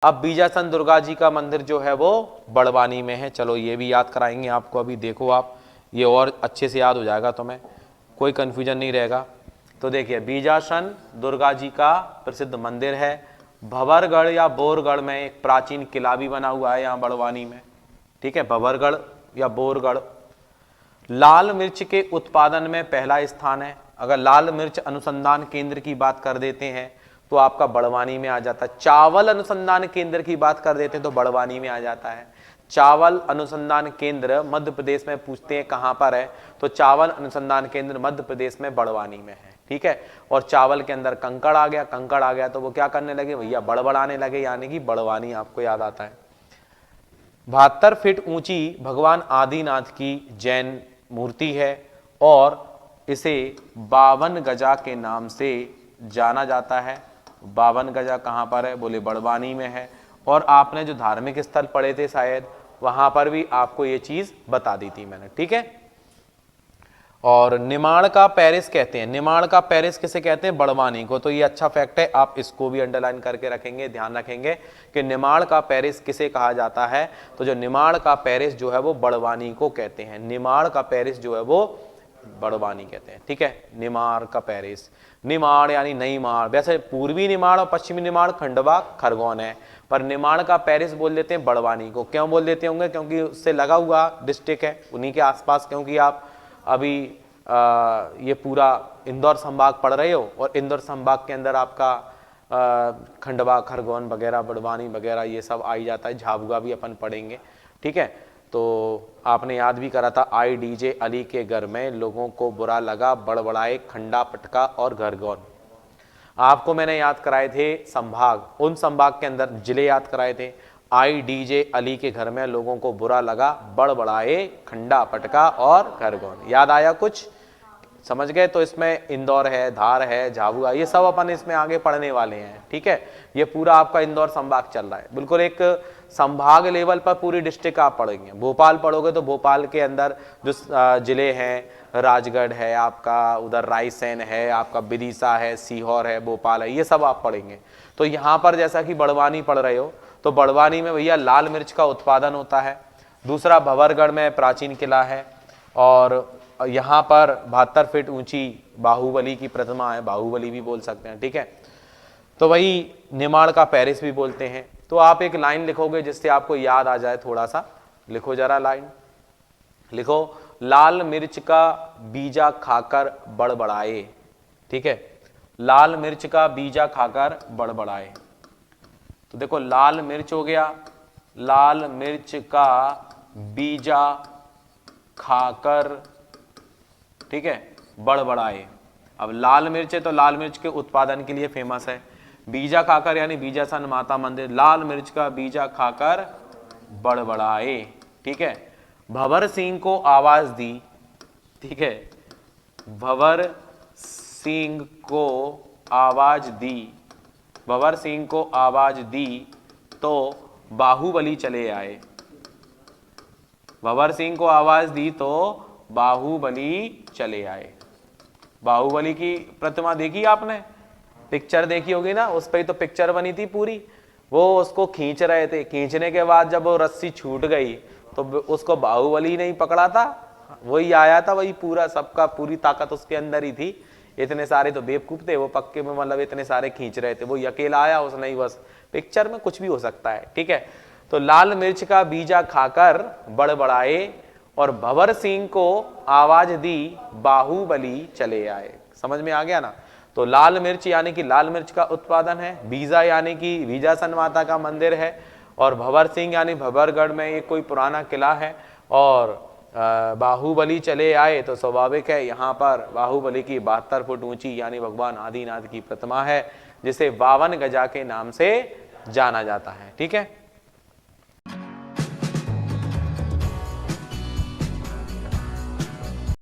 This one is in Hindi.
अब बीजासन दुर्गा जी का मंदिर जो है वो बड़वानी में है। चलो ये भी याद कराएंगे आपको, अभी देखो आप, ये और अच्छे से याद हो जाएगा तुम्हें, कोई कंफ्यूजन नहीं रहेगा। तो देखिए बीजासन दुर्गा जी का प्रसिद्ध मंदिर है। भंवरगढ़ या बोरगढ़ में एक प्राचीन किला भी बना हुआ है यहाँ बड़वानी में, ठीक है, भंवरगढ़ या बोरगढ़। लाल मिर्च के उत्पादन में पहला स्थान है। अगर लाल मिर्च अनुसंधान केंद्र की बात कर देते हैं तो आपका बड़वानी में आ जाता है। चावल अनुसंधान केंद्र की बात कर देते हैं तो बड़वानी में आ जाता है। चावल अनुसंधान केंद्र मध्य प्रदेश में पूछते हैं कहां पर है, तो चावल अनुसंधान केंद्र मध्य प्रदेश में बड़वानी में है, ठीक है। और चावल के अंदर कंकड़ आ गया, कंकड़ आ गया तो वो क्या करने लगे भैया, बड़बड़ाने लगे, यानी कि बड़वानी आपको याद आता है। 72 फीट ऊंची भगवान आदिनाथ की जैन मूर्ति है और इसे 52 गजा के नाम से जाना जाता है। 52 गजा कहां पर है, बोले बड़वानी में है। और आपने जो धार्मिक स्थल पढ़े थे शायद, वहां पर भी आपको ये चीज बता दी थी मैंने, ठीक है। और निमाड़ का पेरिस कहते हैं, निमाड़ का पेरिस किसे कहते हैं, बड़वानी को। तो ये अच्छा फैक्ट है, आप इसको भी अंडरलाइन करके रखेंगे, ध्यान रखेंगे कि निमाड़ का पेरिस किसे कहा जाता है। तो जो निमाड़ का पेरिस जो है वो बड़वानी को कहते हैं, निमाड़ का पेरिस जो है वो बड़वानी कहते हैं, ठीक है। निमाड़ का पेरिस, निमाड़ यानी नई माड़, वैसे पूर्वी निमाड़ और पश्चिमी निमाड़ खंडवा खरगोन है, पर निमाड़ का पेरिस बोल देते हैं बड़वानी को। क्यों बोल देते होंगे, क्योंकि उससे लगा हुआ डिस्ट्रिक्ट है उन्हीं के आसपास। क्योंकि आप अभी ये पूरा इंदौर संभाग पढ़ रहे हो और इंदौर संभाग के अंदर आपका खंडवा खरगोन वगैरह बड़वानी वगैरह ये सब आ ही जाता है। झाबुआ भी अपन पढ़ेंगे, ठीक है। तो आपने याद भी करा था, आई डीजे अली के घर में लोगों को बुरा लगा, बड़बड़ाए खंडा पटका और खरगोन। आपको मैंने याद कराए थे संभाग, उन संभाग के अंदर जिले याद कराए थे। आई डीजे अली के घर में लोगों को बुरा लगा, बड़बड़ाए खंडा पटका और खरगोन। याद आया कुछ, समझ गए। तो इसमें इंदौर है, धार है, झाबुआ, ये सब अपन इसमें आगे पढ़ने वाले हैं, ठीक है। ये पूरा आपका इंदौर संभाग चल रहा है, बिल्कुल एक संभाग लेवल पर पूरी डिस्ट्रिक्ट आप पढ़ेंगे। भोपाल पढ़ोगे तो भोपाल के अंदर जो जिले हैं, राजगढ़ है आपका, उधर रायसेन है आपका, विदिशा है, सीहोर है, भोपाल है, ये सब आप पढ़ेंगे। तो यहाँ पर जैसा कि बड़वानी पढ़ रहे हो, तो बड़वानी में भैया लाल मिर्च का उत्पादन होता है। दूसरा भंवरगढ़ में प्राचीन किला है और यहाँ पर 72 फीट ऊंची बाहुबली की प्रतिमा है, बाहुबली भी बोल सकते हैं, ठीक है। तो वही निमाड़ का पेरिस भी बोलते हैं। तो आप एक लाइन लिखोगे जिससे आपको याद आ जाए, थोड़ा सा लिखो जरा लाइन, लिखो लाल मिर्च का बीजा खाकर बड़बड़ाए, ठीक है। लाल मिर्च का बीजा खाकर बड़बड़ाए। तो देखो लाल मिर्च हो गया, लाल मिर्च का बीजा खाकर, ठीक है, बड़बड़ाए। अब लाल मिर्च है तो लाल मिर्च के उत्पादन के लिए फेमस है। बीजा खाकर यानी बीजासन माता मंदिर, लाल मिर्च का बीजा खाकर बड़बड़ाए, ठीक है। भंवर सिंह को आवाज दी, ठीक है, भंवर सिंह को आवाज दी, भंवर सिंह को आवाज दी तो बाहुबली चले आए। भंवर सिंह को आवाज दी तो बाहुबली चले आए। बाहुबली की प्रतिमा देखी आपने, पिक्चर देखी होगी ना, उस पर तो पिक्चर बनी थी पूरी। वो उसको खींच रहे थे, खींचने के बाद जब वो रस्सी छूट गई तो उसको बाहुबली नहीं पकड़ा था, वही आया था, वही पूरा सबका पूरी ताकत उसके अंदर ही थी। इतने सारे तो बेवकूफ थे वो, पक्के में मतलब इतने सारे खींच रहे थे, वो अकेला आया उसने ही, बस पिक्चर में कुछ भी हो सकता है, ठीक है। तो लाल मिर्च का बीजा खाकर बड़बड़ाए और भंवर सिंह को आवाज दी, बाहुबली चले आए। समझ में आ गया ना। तो लाल मिर्च यानी कि लाल मिर्च का उत्पादन है, बीजा यानी कि बीजासन माता का मंदिर है, और भंवर सिंह यानी भंवरगढ़ में एक कोई पुराना किला है, और बाहुबली चले आए तो स्वाभाविक है यहाँ पर बाहुबली की 72 फुट ऊंची यानी भगवान आदिनाथ की प्रतिमा है, जिसे 52 गजा के नाम से जाना जाता है, ठीक है।